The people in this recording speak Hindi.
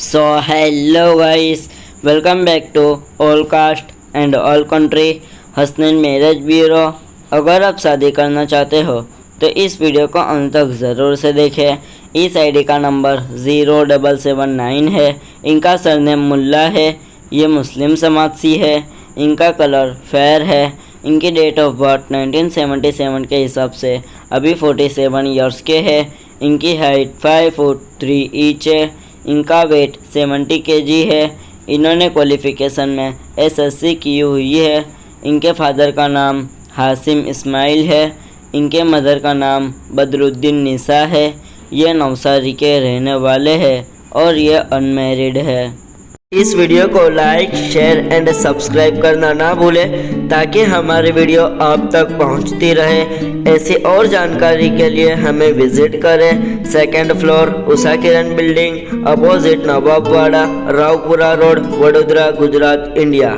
So hello guys, welcome back to All Caste and All Country Hasnain marriage bureau. अगर आप शादी करना चाहते हो तो इस वीडियो को अंत तक ज़रूर से देखें। इस आईडी का नंबर 0779 है। इनका सरनेम मुल्ला है। ये मुस्लिम समाज से है। इनका कलर फेयर है। इनकी डेट ऑफ बर्थ 1977 के हिसाब से अभी 47 ईयर्स के है। इनकी हाइट 5 फुट 3 इंच है। इनका वेट 70 kg है। इन्होंने क्वालिफ़िकेशन में SSC की हुई है। इनके फादर का नाम हासिम इस्माइल है। इनके मदर का नाम बदरुद्दीन निसा है। ये नवसारी के रहने वाले हैं और ये अनमैरिड है। इस वीडियो को लाइक शेयर एंड सब्सक्राइब करना ना भूलें ताकि हमारी वीडियो आप तक पहुंचती रहे। ऐसी और जानकारी के लिए हमें विजिट करें। Second floor Usha Kiran building, opposite Nawabwada, Raopura road, Vadodara, Gujarat, India.